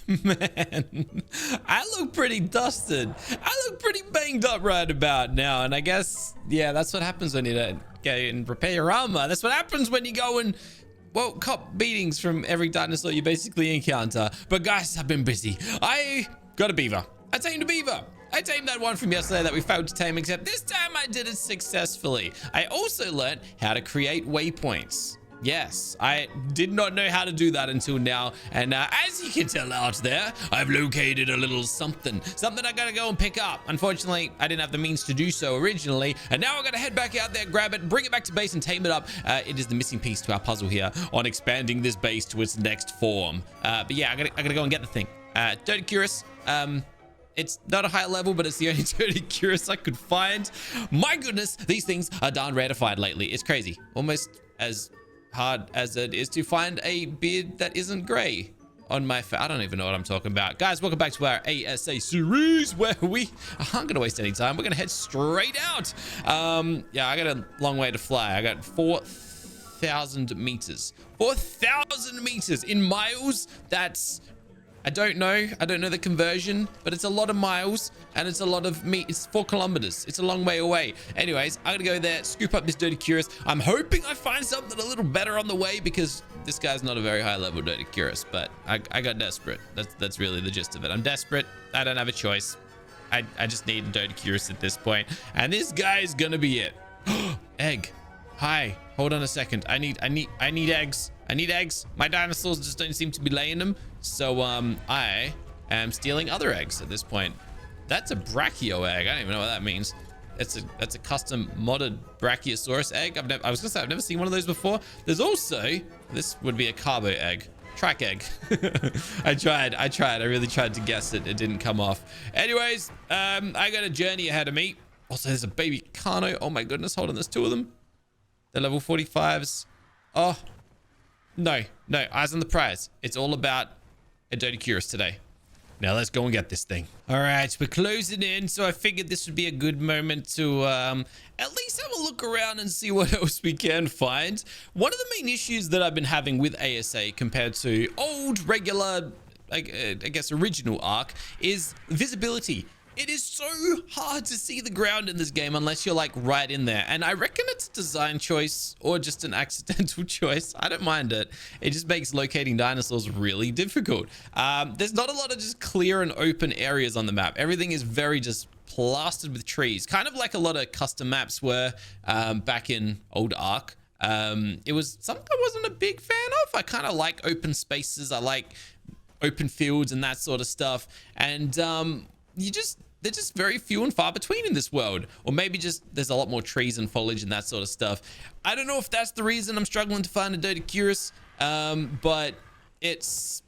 Man, I look pretty dusted. I look pretty banged up right about now. And I guess, yeah, that's what happens when you don't go and repair your armor. That's what happens when you go and, well, cop beatings from every dinosaur you basically encounter. But guys, I've been busy. I got a beaver. I tamed a beaver. I tamed that one from yesterday that we failed to tame, except this time I did it successfully. I also learned how to create waypoints. Yes, I did not know how to do that until now. And as you can tell out there, I've located a little something I gotta go and pick up. Unfortunately, I didn't have the means to do so originally. And now I gotta head back out there, grab it, bring it back to base and tame it up. It is the missing piece to our puzzle here on expanding this base to its next form. But yeah, I gotta go and get the thing. Doedicurus, it's not a high level, but it's the only doedicurus I could find. My goodness, these things are darn rare to find lately. It's crazy. Almost as hard as it is to find a beard that isn't gray on my face. I don't even know what I'm talking about. Guys, welcome back to our ASA series where we aren't gonna waste any time. We're gonna head straight out. Yeah, I got a long way to fly. I got 4,000 meters. 4,000 meters in miles. That's, I don't know the conversion, but it's a lot of miles and it's a lot of it's 4 kilometers. It's a long way away. Anyways, I'm gonna go there, scoop up this doedicurus. I'm hoping I find something a little better on the way because this guy's not a very high level doedicurus, but I got desperate. That's really the gist of it. I'm desperate. I don't have a choice. I just need a doedicurus at this point, and this guy is gonna be it. Egg. Hi. Hold on a second. I need eggs. I need eggs. My dinosaurs just don't seem to be laying them. So I am stealing other eggs at this point. That's a brachio egg. I don't even know what that means. That's a custom modded brachiosaurus egg. I was gonna say I've never seen one of those before. There's also, this would be a carbo egg. Track egg. I tried. I really tried to guess it. It didn't come off. Anyways, I got a journey ahead of me. Also, there's a baby Carno. Oh my goodness. Hold on. There's 2 of them. They're level 45s. Oh, no, eyes on the prize. It's all about a doedicurus today. Now let's go and get this thing. All right, we're closing in, so I figured this would be a good moment to at least have a look around and see what else we can find. One of the main issues that I've been having with ASA compared to old, regular, I guess original ARK is visibility. It is so hard to see the ground in this game unless you're like right in there. And I reckon it's a design choice or just an accidental choice. I don't mind it. It just makes locating dinosaurs really difficult. There's not a lot of just clear and open areas on the map. Everything is very just plastered with trees, kind of like a lot of custom maps were back in old ARK. It was something I wasn't a big fan of. I kind of like open spaces. I like open fields and that sort of stuff. And they're just very few and far between in this world. Or maybe just there's a lot more trees and foliage and that sort of stuff. I don't know if that's the reason I'm struggling to find a doedicurus, but it's,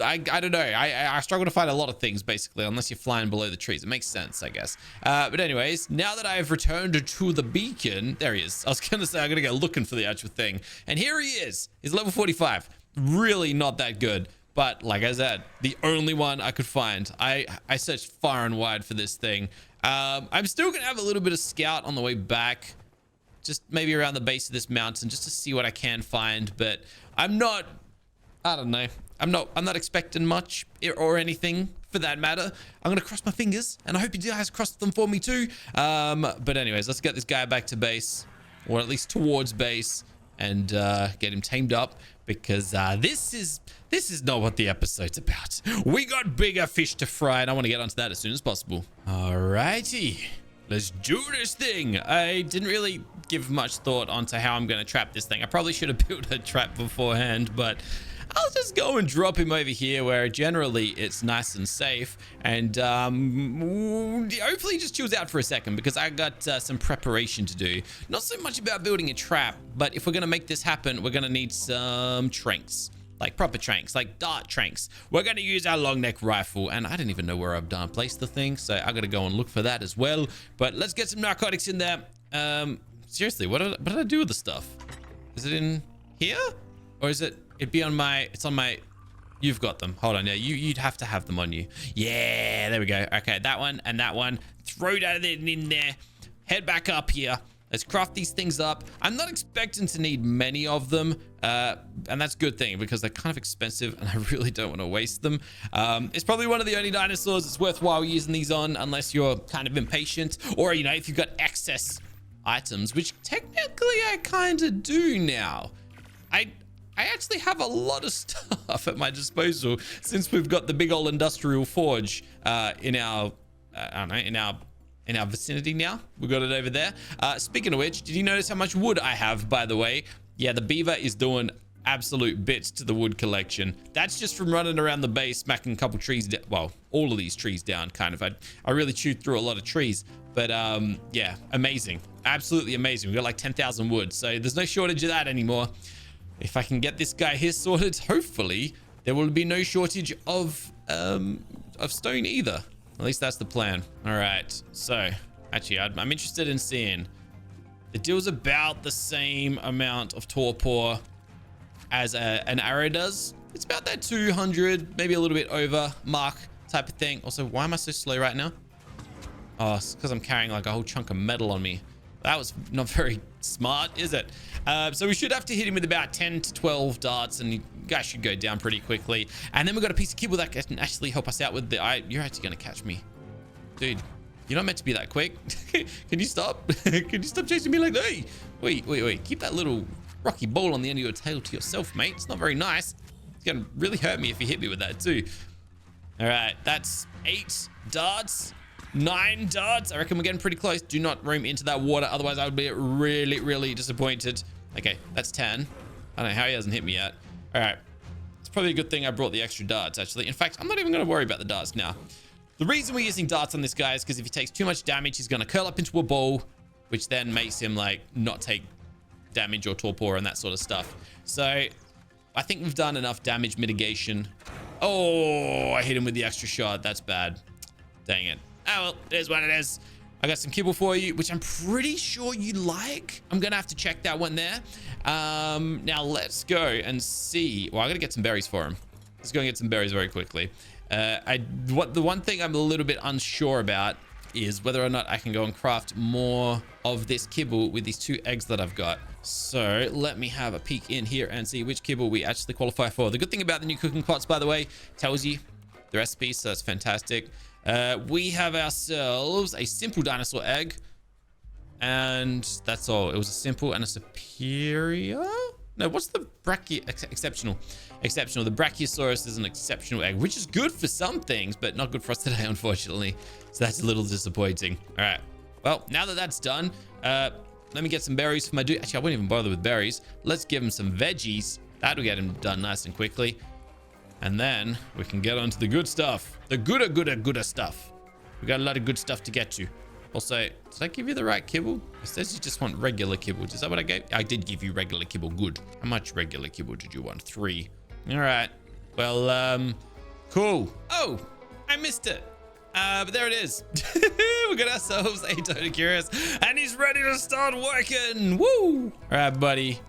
I don't know. I struggle to find a lot of things basically, unless you're flying below the trees. It makes sense, I guess. But anyways, now that I've returned to the beacon, there he is. I was gonna say I'm gonna go looking for the actual thing. And here he is. He's level 45. Really not that good. But like I said, the only one I could find. I searched far and wide for this thing. I'm still gonna have a little bit of scout on the way back, just maybe around the base of this mountain, just to see what I can find. But I don't know. I'm not expecting much or anything for that matter. I'm gonna cross my fingers, and I hope you guys cross them for me too. But anyways, let's get this guy back to base, or at least towards base, and get him tamed up, because this is not what the episode's about. We got bigger fish to fry, and I want to get onto that as soon as possible. Alrighty, let's do this thing. I didn't really give much thought onto how I'm going to trap this thing. I probably should have built a trap beforehand, but I'll just go and drop him over here where generally it's nice and safe, and hopefully he just chills out for a second, because I got some preparation to do. Not so much about building a trap, but if we're going to make this happen, we're going to need some tranks. Like proper tranks, like dart tranks. We're going to use our long neck rifle, and I didn't even know where I've placed the thing, so I got to go and look for that as well. But let's get some narcotics in there. Seriously, what did I do with the stuff? Is it in here? Or is it, it'd be on my, it's on my, you've got them. Hold on, yeah, you'd have to have them on you. Yeah, there we go. Okay, that one and that one. Throw that in there. Head back up here. Let's craft these things up. I'm not expecting to need many of them, and that's a good thing because they're kind of expensive and I really don't want to waste them. It's probably one of the only dinosaurs it's worthwhile using these on unless you're kind of impatient or, you know, if you've got excess items, which technically I kind of do now. I actually have a lot of stuff at my disposal since we've got the big old industrial forge in our, I don't know, in our vicinity now. We got it over there. Speaking of which, did you notice how much wood I have, by the way? Yeah, the beaver is doing absolute bits to the wood collection. That's just from running around the base, smacking a couple trees down. Well, all of these trees down, kind of. I really chewed through a lot of trees. But yeah, amazing. Absolutely amazing. We got like 10,000 wood, so there's no shortage of that anymore. If I can get this guy here sorted, hopefully there will be no shortage of stone either. At least that's the plan. All right. So actually, I'm interested in seeing. It deals about the same amount of torpor as an arrow does. It's about that 200, maybe a little bit over mark type of thing. Also, why am I so slow right now? Oh, it's because I'm carrying like a whole chunk of metal on me. That was not very smart, is it? So we should have to hit him with about 10 to 12 darts, and you guys should go down pretty quickly. And then we've got a piece of kibble that can actually help us out with the... You're actually going to catch me. Dude, you're not meant to be that quick. Can you stop? Can you stop chasing me like that? Hey, wait. Keep that little rocky ball on the end of your tail to yourself, mate. It's not very nice. It's going to really hurt me if you hit me with that too. All right, that's 8 darts. 9 darts. I reckon we're getting pretty close. Do not roam into that water. Otherwise, I would be really, really disappointed. Okay, that's 10. I don't know how he hasn't hit me yet. All right. It's probably a good thing I brought the extra darts, actually. In fact, I'm not even going to worry about the darts now. The reason we're using darts on this guy is because if he takes too much damage, he's going to curl up into a ball, which then makes him, like, not take damage or torpor and that sort of stuff. So, I think we've done enough damage mitigation. Oh, I hit him with the extra shot. That's bad. Dang it. Oh, well, it is what it is. I got some kibble for you, which I'm pretty sure you like. I'm going to have to check that one there. Now, let's go and see. Well, I got to get some berries for him. Let's go and get some berries very quickly. The one thing I'm a little bit unsure about is whether or not I can go and craft more of this kibble with these 2 eggs that I've got. So let me have a peek in here and see which kibble we actually qualify for. The good thing about the new cooking pots, by the way, tells you the recipe, so that's fantastic. We have ourselves a simple dinosaur egg, and that's all. It was a simple and a superior. No, what's the exceptional? Exceptional. The Brachiosaurus is an exceptional egg, which is good for some things, but not good for us today, unfortunately. So that's a little disappointing. All right. Well, now that that's done, let me get some berries for my dude. Actually, I wouldn't even bother with berries. Let's give him some veggies. That'll get him done nice and quickly. And then we can get on to the good stuff. The gooder stuff. We got a lot of good stuff to get to. Also, did I give you the right kibble? It says you just want regular kibble. Is that what I gave? I did give you regular kibble. Good. How much regular kibble did you want? 3. All right. Well, cool. Oh, I missed it. But there it is. We got ourselves a doedicurus, and he's ready to start working. Woo! All right, buddy.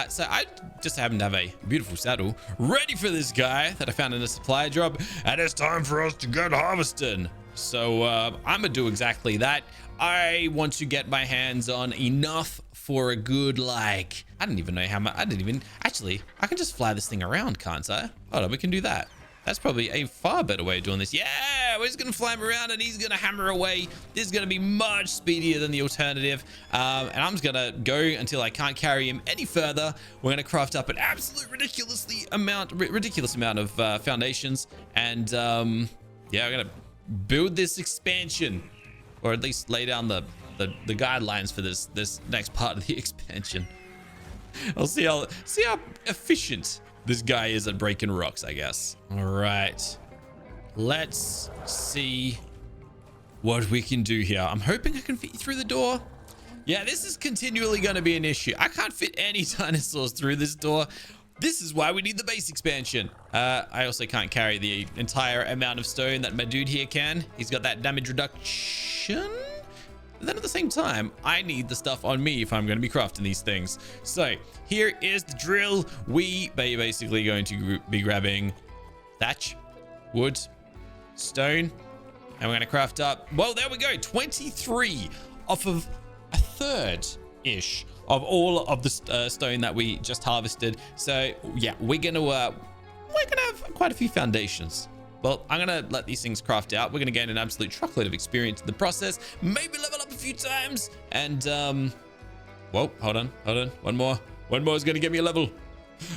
So I just happen to have a beautiful saddle ready for this guy that I found in a supply drop, and it's time for us to get harvesting. So I'm gonna do exactly that. I want to get my hands on enough for a good, like, I don't even know how much. Actually, I can just fly this thing around, can't I? Hold on, we can do that. That's probably a far better way of doing this. Yeah, we're just going to fly him around and he's going to hammer away. This is going to be much speedier than the alternative. And I'm just going to go until I can't carry him any further. We're going to craft up an absolute ridiculous amount of foundations. And yeah, we're going to build this expansion, or at least lay down the guidelines for this next part of the expansion. I'll see how efficient this guy is at breaking rocks, I guess. All right. Let's see what we can do here. I'm hoping I can fit you through the door. Yeah, this is continually going to be an issue. I can't fit any dinosaurs through this door. This is why we need the base expansion. I also can't carry the entire amount of stone that my dude here can. He's got that damage reduction. But then at the same time, I need the stuff on me if I'm going to be crafting these things. So here is the drill. We are basically going to be grabbing thatch, wood, stone, and we're going to craft up. Well, there we go. 23 off of a third ish of all of the stone that we just harvested. So yeah, we're gonna have quite a few foundations. Well, I'm gonna let these things craft out. We're gonna gain an absolute truckload of experience in the process, maybe level up a few times, and whoa, hold on, one more is gonna get me a level.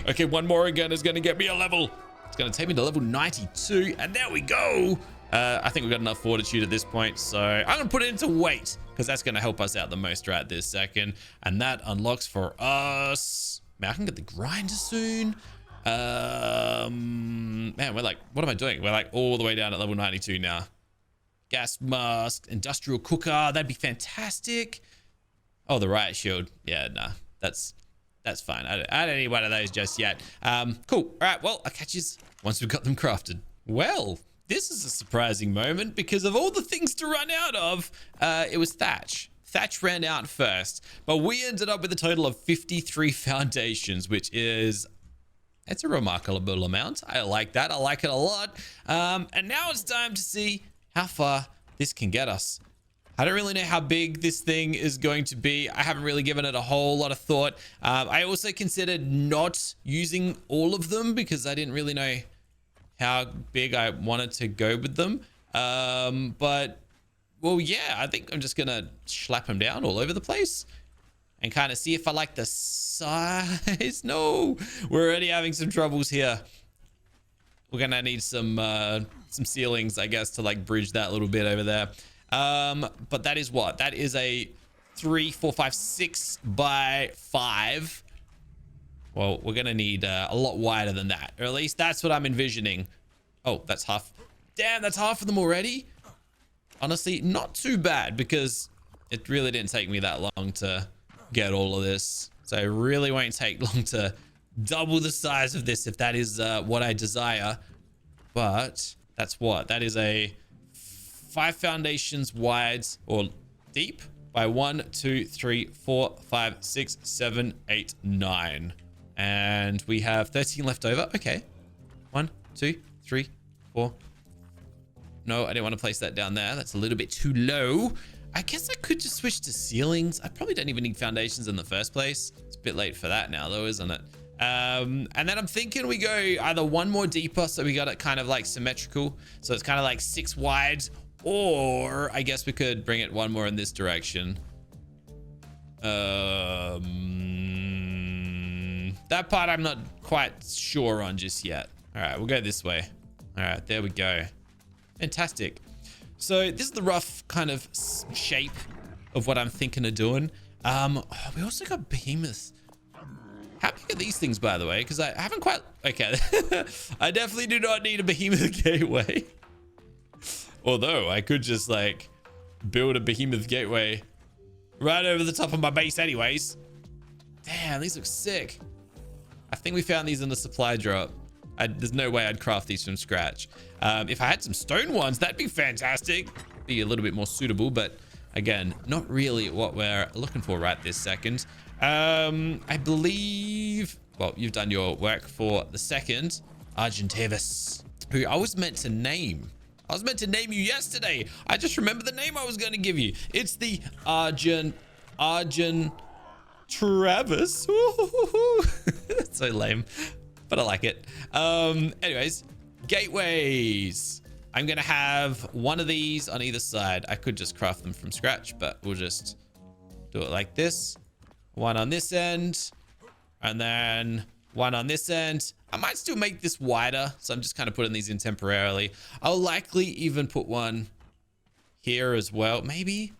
Okay, one more again is gonna get me a level. It's gonna take me to level 92, and there we go. I think we've got enough fortitude at this point, so I'm gonna put it into weight because that's gonna help us out the most right this second. And that unlocks for us. Man, I can get the grinder soon. Man, we're like, what am I doing? We're like all the way down at level 92 now. Gas mask, industrial cooker, that'd be fantastic. Oh, the riot shield. Yeah, nah, that's fine. I don't need one of those just yet. Cool. All right, well, I'll catch you once we've got them crafted. Well, this is a surprising moment because of all the things to run out of, it was thatch. Thatch ran out first, but we ended up with a total of 53 foundations, which is, it's a remarkable amount. I like that. I like it a lot. And now it's time to see how far this can get us. I don't really know how big this thing is going to be. I haven't really given it a whole lot of thought. I also considered not using all of them because I didn't really know how big I wanted to go with them. But, well, yeah, I think I'm just going to slap them down all over the place and kind of see if I like the size. No, we're already having some troubles here. We're going to need some ceilings, I guess, to like bridge that little bit over there. But that is what? That is a 3, 4, 5, 6 by 5. Well, we're going to need a lot wider than that, or at least that's what I'm envisioning. Oh, that's half. Damn, that's half of them already. Honestly, not too bad because it really didn't take me that long to get all of this. So it really won't take long to double the size of this if that is what I desire. But that's what? That is a 5 foundations wide or deep by 1, 2, 3, 4, 5, 6, 7, 8, 9. And we have 13 left over. Okay. 1, 2, 3, 4. No, I didn't want to place that down there. That's a little bit too low. I guess I could just switch to ceilings. I probably don't even need foundations in the first place. It's a bit late for that now though, isn't it? And then I'm thinking we go either one more deeper so we got it kind of like symmetrical. So it's kind of like 6 wide, or I guess we could bring it one more in this direction. That part I'm not quite sure on just yet. All right, we'll go this way. All right, there we go. Fantastic. So this is the rough kind of shape of what I'm thinking of doing. We also got behemoth. How big are these things, by the way? Because I haven't quite... Okay. I definitely do not need a behemoth gateway. Although I could just like build a behemoth gateway right over the top of my base anyways. Damn, these look sick. I think we found these in the supply drop. There's no way I'd craft these from scratch. If I had some stone ones, that'd be fantastic. Be a little bit more suitable, but again, not really what we're looking for right this second. I believe, well, you've done your work for the second, Argentavis, who I was meant to name. I was meant to name you yesterday. I just remember the name I was going to give you. It's the Argent Travis. That's so lame, but I like it. Anyways, gateways. I'm going to have one of these on either side. I could just craft them from scratch, but we'll just do it like this. One on this end, and then one on this end. I might still make this wider, so I'm just kind of putting these in temporarily. I'll likely even put one here as well. Maybe.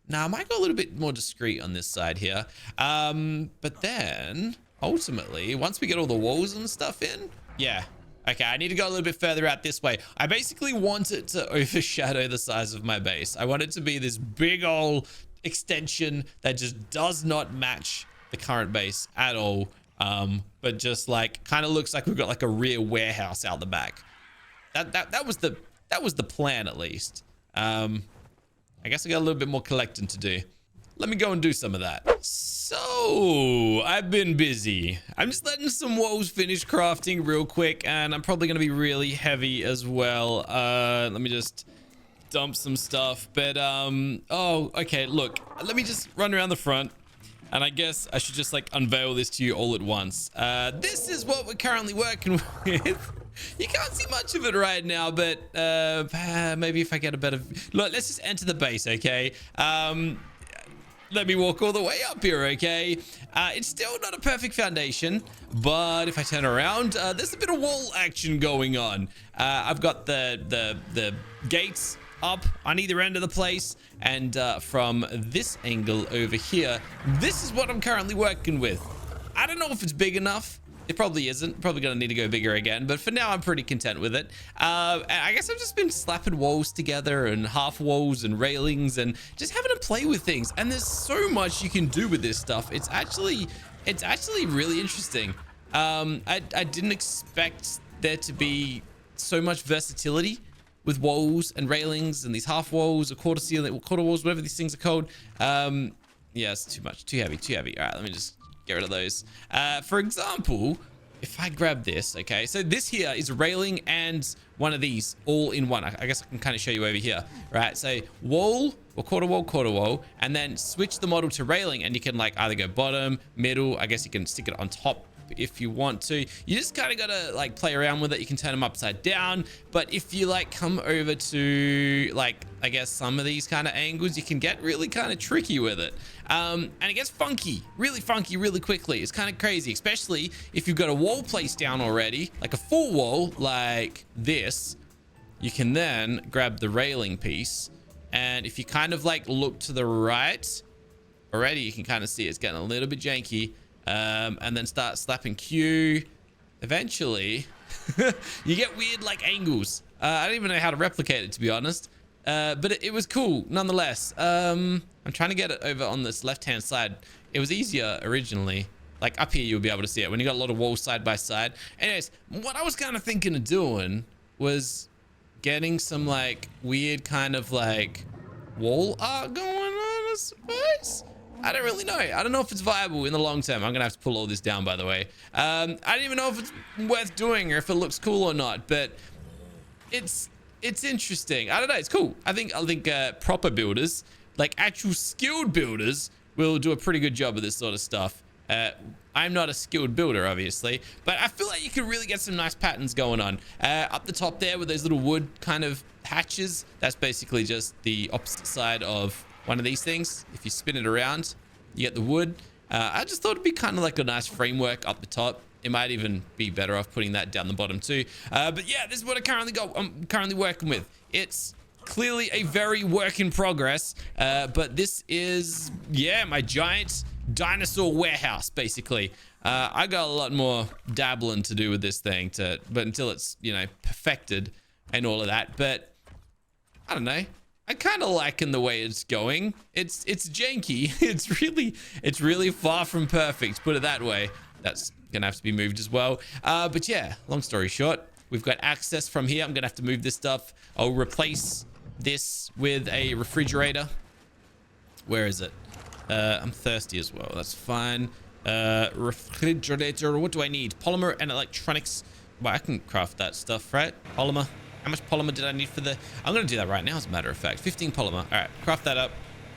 Nah, I might go a little bit more discreet on this side here. But then, ultimately, once we get all the walls and stuff in, yeah. Okay, I need to go a little bit further out this way. I basically want it to overshadow the size of my base. I want it to be this big old extension that just does not match the current base at all. But just like kind of looks like we've got like a rear warehouse out the back. That was the plan at least. I guess I got a little bit more collecting to do. Let me go and do some of that. So I've been busy. I'm just letting some walls finish crafting real quick, and I'm probably going to be really heavy as well. Let me just dump some stuff. But oh, okay, look, let me just run around the front. And I guess I should just like unveil this to you all at once. This is what we're currently working with. You can't see much of it right now, but maybe if I get a better look, let's just enter the base, okay? Let me walk all the way up here, okay? It's still not a perfect foundation, but if I turn around, there's a bit of wall action going on. I've got the gates up on either end of the place, and from this angle over here, this is what I'm currently working with. I don't know if it's big enough. It probably isn't. Probably gonna need to go bigger again, but for now I'm pretty content with it. I guess I've just been slapping walls together and half walls and railings and just having to play with things. And there's so much you can do with this stuff. It's actually really interesting. I didn't expect there to be so much versatility with walls and railings and these half walls or quarter ceiling, quarter walls, whatever these things are called. Yeah, it's too much, too heavy. All right, let me just get rid of those. For example, if I grab this, okay, so this here is a railing and one of these all in one. I guess I can kind of show you over here, right? So wall or quarter wall, and then switch the model to railing, and you can like either go bottom, middle. I guess you can stick it on top if you want to. You just kind of gotta like play around with it. You can turn them upside down, but if you like come over to like, I guess some of these kind of angles, you can get really kind of tricky with it. And it gets funky really quickly. It's kind of crazy, especially if you've got a wall placed down already, like a full wall like this. You can then grab the railing piece, and if you kind of like look to the right already, you can kind of see it's getting a little bit janky. And then start slapping Q. Eventually, you get weird like angles. I don't even know how to replicate it, to be honest. But it was cool nonetheless. I'm trying to get it over on this left-hand side. It was easier originally. Like up here, you'll be able to see it when you got a lot of walls side by side. Anyways, what I was kind of thinking of doing was getting some like weird kind of like wall art going on, I suppose. I don't really know. I don't know if it's viable in the long term. I'm gonna have to pull all this down, by the way. I don't even know if it's worth doing or if it looks cool or not, but it's interesting. I don't know. It's cool. I think proper builders, like actual skilled builders, will do a pretty good job of this sort of stuff. I'm not a skilled builder, obviously, but I feel like you can really get some nice patterns going on. Up the top there with those little wood kind of hatches, that's basically just the opposite side of one of these things. If you spin it around, you get the wood. I just thought it'd be kind of like a nice framework up the top. It might even be better off putting that down the bottom too. But yeah, this is what I'm currently working with. It's clearly a very work in progress, but this is, yeah, my giant dinosaur warehouse, basically. I got a lot more dabbling to do with this thing, but until it's, you know, perfected and all of that. But I don't know. I kind of liking the way it's going. It's janky. It's really far from perfect, put it that way. That's gonna have to be moved as well. But yeah, long story short, we've got access from here. I'm gonna have to move this stuff. I'll replace this with a refrigerator. Where is it? I'm thirsty as well. That's fine. Refrigerator. What do I need? Polymer and electronics. Well, I can craft that stuff, right? Polymer. How much polymer did I need for the... I'm going to do that right now, as a matter of fact. 15 polymer. All right, craft that up.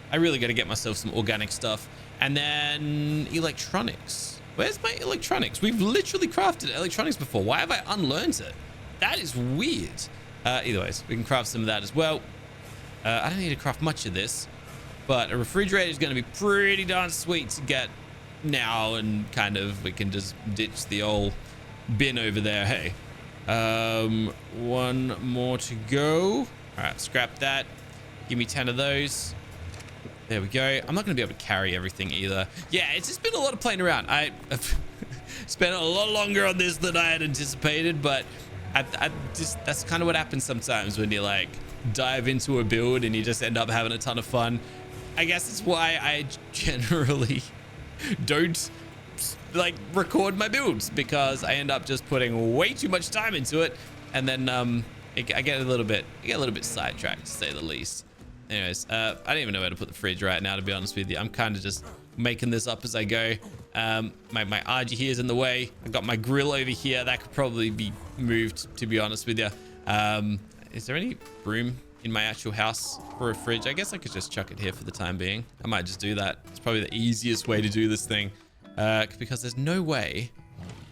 I really got to get myself some organic stuff. And then electronics. Where's my electronics? We've literally crafted electronics before. Why have I unlearned it? That is weird. Either ways, we can craft some of that as well. I don't need to craft much of this, but a refrigerator is going to be pretty darn sweet to get now, and kind of we can just ditch the old bin over there. Hey. One more to go. All right, scrap that. Give me 10 of those. There we go. I'm not going to be able to carry everything either. Yeah, it's just been a lot of playing around. I've spent a lot longer on this than I had anticipated, but I just, that's kind of what happens sometimes when you like dive into a build and you just end up having a ton of fun. I guess it's why I generally don't like record my builds, because I end up just putting way too much time into it, and then I get a little bit sidetracked, to say the least. Anyways, I don't even know where to put the fridge right now, to be honest with you. I'm kind of just making this up as I go. My RG here is in the way. I've got my grill over here that could probably be moved, to be honest with you. Is there any broom in my actual house for a fridge. I guess I could just chuck it here for the time being. I might just do that. It's probably the easiest way to do this thing, because there's no way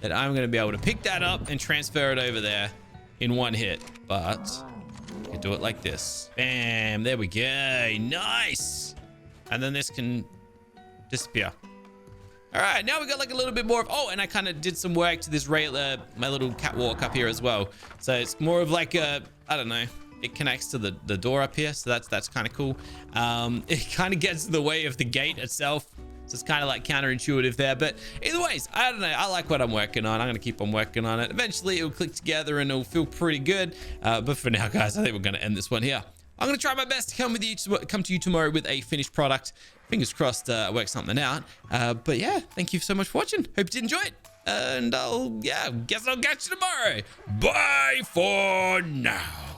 that I'm going to be able to pick that up and transfer it over there in one hit. But I can do it like this. Bam, there we go. Nice. And then this can disappear. All right, now we got like a little bit more of, oh, and I kind of did some work to this my little catwalk up here as well. So it's more of like a, I don't know, it connects to the door up here. So that's kind of cool. It kind of gets in the way of the gate itself. So it's kind of like counterintuitive there, but either ways, I don't know. I like what I'm working on. I'm going to keep on working on it. Eventually it'll click together and it'll feel pretty good. But for now, guys, I think we're going to end this one here. I'm going to try my best to come to you tomorrow with a finished product. Fingers crossed, work something out. But yeah, thank you so much for watching. Hope you did enjoy it. And guess I'll catch you tomorrow. Bye for now.